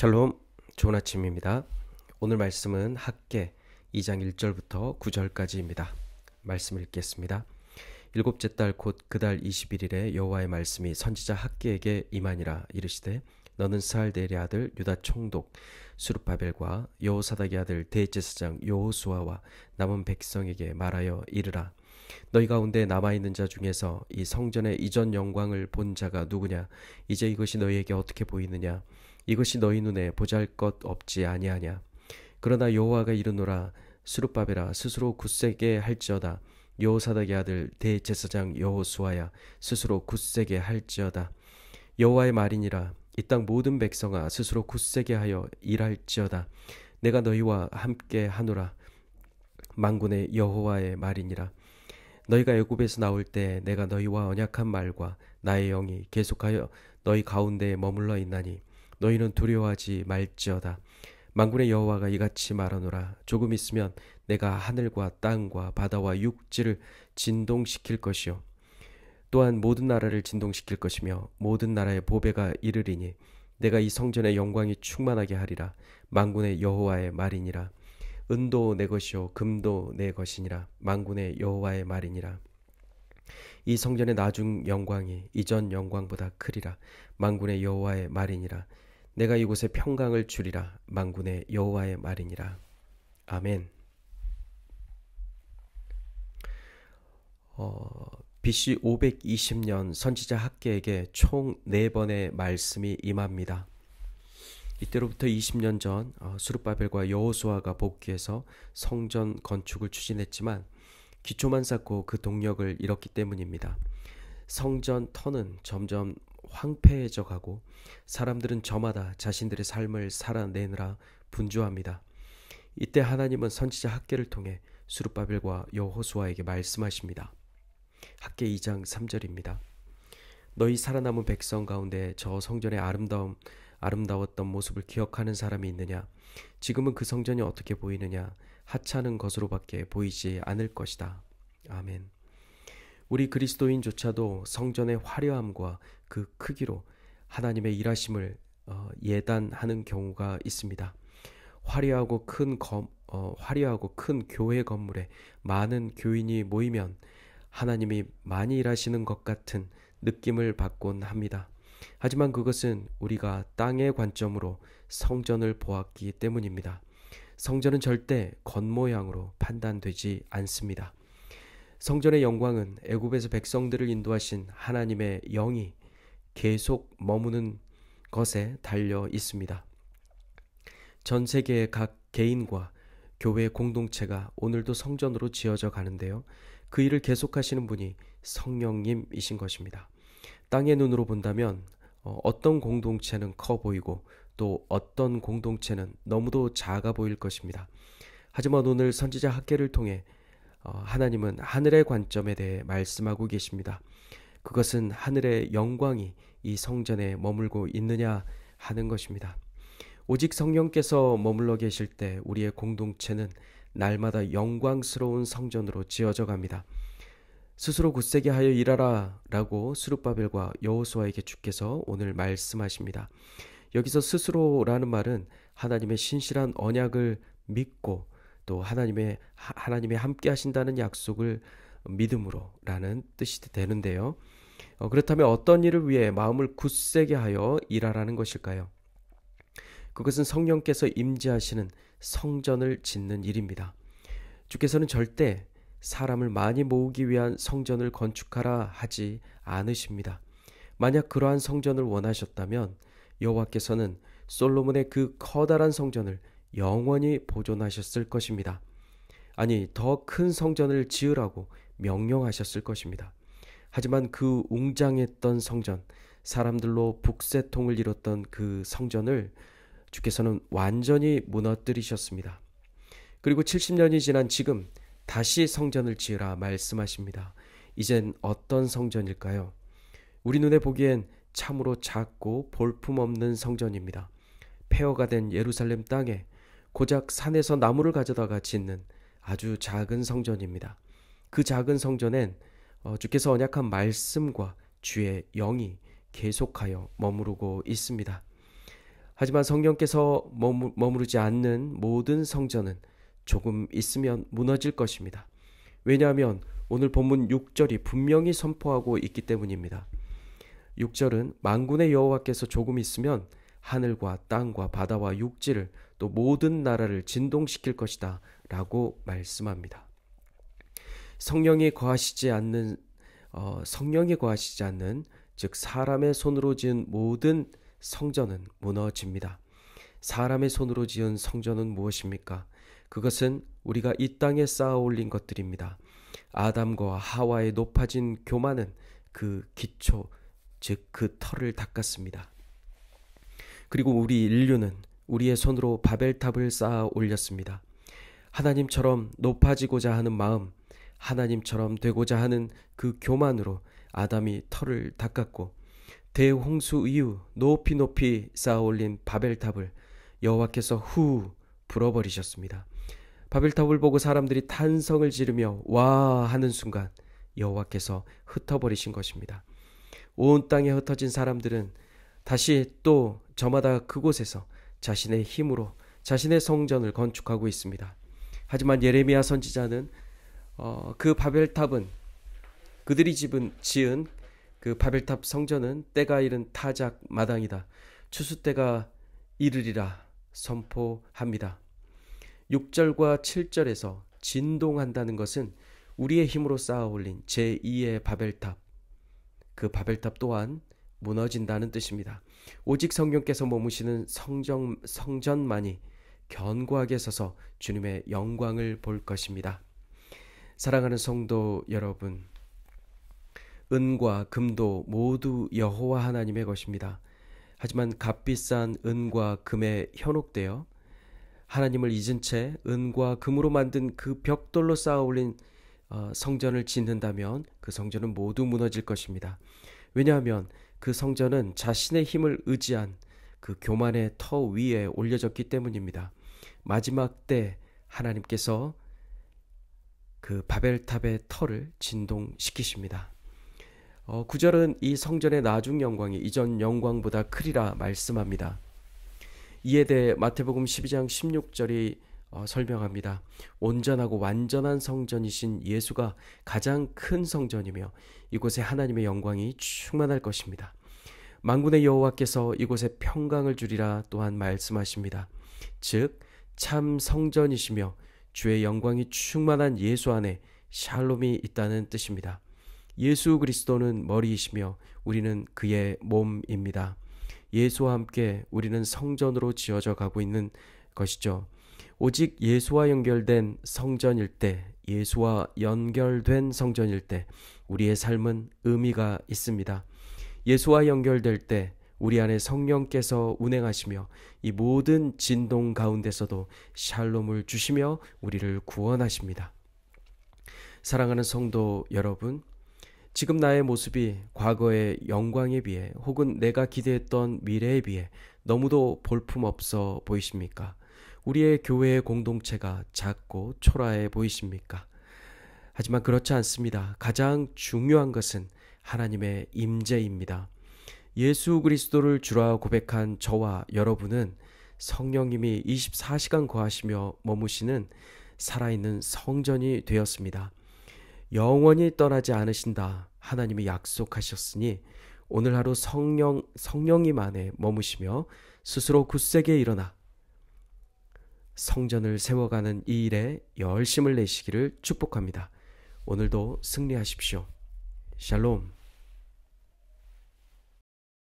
샬롬, 좋은 아침입니다. 오늘 말씀은 학개 2장 1절부터 9절까지입니다. 말씀 읽겠습니다. 일곱째 달 곧 그 달 21일에 여호와의 말씀이 선지자 학개에게 임하니라. 이르시되 너는 스알델의 아들 유다 총독 스룹바벨과 여호사닥의 아들 대제사장 여호수아와 남은 백성에게 말하여 이르라. 너희 가운데 남아있는 자 중에서 이 성전의 이전 영광을 본 자가 누구냐? 이제 이것이 너희에게 어떻게 보이느냐? 이것이 너희 눈에 보잘것 없지 아니하냐? 그러나 여호와가 이르노라. 스룹바벨아, 스스로 굳세게 할지어다. 여호사닥의 아들 대제사장 여호수아야, 스스로 굳세게 할지어다. 여호와의 말이니라. 이 땅 모든 백성아, 스스로 굳세게 하여 일할지어다. 내가 너희와 함께 하노라. 만군의 여호와의 말이니라. 너희가 애굽에서 나올 때 내가 너희와 언약한 말과 나의 영이 계속하여 너희 가운데에 머물러 있나니 너희는 두려워하지 말지어다. 만군의 여호와가 이같이 말하노라. 조금 있으면 내가 하늘과 땅과 바다와 육지를 진동시킬 것이요 또한 모든 나라를 진동시킬 것이며 모든 나라의 보배가 이르리니 내가 이 성전의 영광이 충만하게 하리라. 만군의 여호와의 말이니라. 은도 내 것이요 금도 내 것이니라. 만군의 여호와의 말이니라. 이 성전의 나중 영광이 이전 영광보다 크리라. 만군의 여호와의 말이니라. 내가 이곳에 평강을 주리라. 만군의 여호와의 말이니라. 아멘. BC 520년 선지자 학개에게 총 4번의 말씀이 임합니다. 이때로부터 20년 전 스룹바벨과 여호수아가 복귀해서 성전 건축을 추진했지만 기초만 쌓고 그 동력을 잃었기 때문입니다. 성전 터는 점점 황폐해져 가고 사람들은 저마다 자신들의 삶을 살아내느라 분주합니다. 이때 하나님은 선지자 학개를 통해 스룹바벨과 여호수아에게 말씀하십니다. 학개 2장 3절입니다. 너희 살아남은 백성 가운데 저 성전의 아름다웠던 모습을 기억하는 사람이 있느냐? 지금은 그 성전이 어떻게 보이느냐? 하찮은 것으로밖에 보이지 않을 것이다. 아멘. 우리 그리스도인조차도 성전의 화려함과 그 크기로 하나님의 일하심을 예단하는 경우가 있습니다. 화려하고 큰 교회 건물에 많은 교인이 모이면 하나님이 많이 일하시는 것 같은 느낌을 받곤 합니다. 하지만 그것은 우리가 땅의 관점으로 성전을 보았기 때문입니다. 성전은 절대 겉모양으로 판단되지 않습니다. 성전의 영광은 애굽에서 백성들을 인도하신 하나님의 영이 계속 머무는 것에 달려 있습니다. 전 세계의 각 개인과 교회 공동체가 오늘도 성전으로 지어져 가는데요. 그 일을 계속하시는 분이 성령님이신 것입니다. 땅의 눈으로 본다면 어떤 공동체는 커 보이고 또 어떤 공동체는 너무도 작아 보일 것입니다. 하지만 오늘 선지자 학개를 통해 하나님은 하늘의 관점에 대해 말씀하고 계십니다. 그것은 하늘의 영광이 이 성전에 머물고 있느냐 하는 것입니다. 오직 성령께서 머물러 계실 때 우리의 공동체는 날마다 영광스러운 성전으로 지어져 갑니다. 스스로 굳세게 하여 일하라 라고 스룹바벨과 여호수아에게 주께서 오늘 말씀하십니다. 여기서 스스로라는 말은 하나님의 신실한 언약을 믿고 또 하나님이 함께 하신다는 약속을 믿음으로 라는 뜻이 되는데요. 그렇다면 어떤 일을 위해 마음을 굳세게 하여 일하라는 것일까요? 그것은 성령께서 임재하시는 성전을 짓는 일입니다. 주께서는 절대 사람을 많이 모으기 위한 성전을 건축하라 하지 않으십니다. 만약 그러한 성전을 원하셨다면 여호와께서는 솔로몬의 그 커다란 성전을 영원히 보존하셨을 것입니다. 아니, 더 큰 성전을 지으라고 명령하셨을 것입니다. 하지만 그 웅장했던 성전, 사람들로 북새통을 이뤘던 그 성전을 주께서는 완전히 무너뜨리셨습니다. 그리고 70년이 지난 지금 다시 성전을 지으라 말씀하십니다. 이젠 어떤 성전일까요? 우리 눈에 보기엔 참으로 작고 볼품없는 성전입니다. 폐허가 된 예루살렘 땅에 고작 산에서 나무를 가져다가 짓는 아주 작은 성전입니다. 그 작은 성전엔 주께서 언약한 말씀과 주의 영이 계속하여 머무르고 있습니다. 하지만 성령께서 머무르지 않는 모든 성전은 조금 있으면 무너질 것입니다. 왜냐하면 오늘 본문 6절이 분명히 선포하고 있기 때문입니다. 6절은 만군의 여호와께서 조금 있으면 하늘과 땅과 바다와 육지를 또 모든 나라를 진동시킬 것이다 라고 말씀합니다. 성령이 거하시지 않는 즉 사람의 손으로 지은 모든 성전은 무너집니다. 사람의 손으로 지은 성전은 무엇입니까? 그것은 우리가 이 땅에 쌓아 올린 것들입니다. 아담과 하와의 높아진 교만은 그 기초, 즉 그 터를 닦았습니다. 그리고 우리 인류는 우리의 손으로 바벨탑을 쌓아 올렸습니다. 하나님처럼 높아지고자 하는 마음, 하나님처럼 되고자 하는 그 교만으로 아담이 터를 닦았고, 대홍수 이후 높이 쌓아 올린 바벨탑을 여호와께서 후 불어버리셨습니다. 바벨탑을 보고 사람들이 탄성을 지르며 와 하는 순간 여호와께서 흩어버리신 것입니다. 온 땅에 흩어진 사람들은 다시 또 저마다 그곳에서 자신의 힘으로 자신의 성전을 건축하고 있습니다. 하지만 예레미야 선지자는 그 바벨탑은 그들이 지은 그 바벨탑 성전은 때가 이른 타작 마당이다. 추수 때가 이르리라 선포합니다. 6절과 7절에서 진동한다는 것은 우리의 힘으로 쌓아 올린 제2의 바벨탑, 그 바벨탑 또한 무너진다는 뜻입니다. 오직 성령께서 머무시는 성전만이 견고하게 서서 주님의 영광을 볼 것입니다. 사랑하는 성도 여러분, 은과 금도 모두 여호와 하나님의 것입니다. 하지만 값비싼 은과 금에 현혹되어 하나님을 잊은 채 은과 금으로 만든 그 벽돌로 쌓아 올린 성전을 짓는다면 그 성전은 모두 무너질 것입니다. 왜냐하면 그 성전은 자신의 힘을 의지한 그 교만의 터 위에 올려졌기 때문입니다. 마지막 때 하나님께서 그 바벨탑의 터를 진동시키십니다. 9절은 이 성전의 나중 영광이 이전 영광보다 크리라 말씀합니다. 이에 대해 마태복음 12장 16절이 설명합니다. 온전하고 완전한 성전이신 예수가 가장 큰 성전이며 이곳에 하나님의 영광이 충만할 것입니다. 만군의 여호와께서 이곳에 평강을 주리라 또한 말씀하십니다. 즉 참 성전이시며 주의 영광이 충만한 예수 안에 샬롬이 있다는 뜻입니다. 예수 그리스도는 머리이시며 우리는 그의 몸입니다. 예수와 함께 우리는 성전으로 지어져 가고 있는 것이죠. 오직 예수와 연결된 성전일 때, 예수와 연결된 성전일 때 우리의 삶은 의미가 있습니다. 예수와 연결될 때 우리 안에 성령께서 운행하시며 이 모든 진동 가운데서도 샬롬을 주시며 우리를 구원하십니다. 사랑하는 성도 여러분, 지금 나의 모습이 과거의 영광에 비해 혹은 내가 기대했던 미래에 비해 너무도 볼품없어 보이십니까? 우리의 교회의 공동체가 작고 초라해 보이십니까? 하지만 그렇지 않습니다. 가장 중요한 것은 하나님의 임재입니다. 예수 그리스도를 주라 고백한 저와 여러분은 성령님이 24시간 거하시며 머무시는 살아있는 성전이 되었습니다. 영원히 떠나지 않으신다 하나님이 약속하셨으니 오늘 하루 성령님 안에 머무시며 스스로 굳세게 일어나 성전을 세워가는 이 일에 열심을 내시기를 축복합니다. 오늘도 승리하십시오. 샬롬.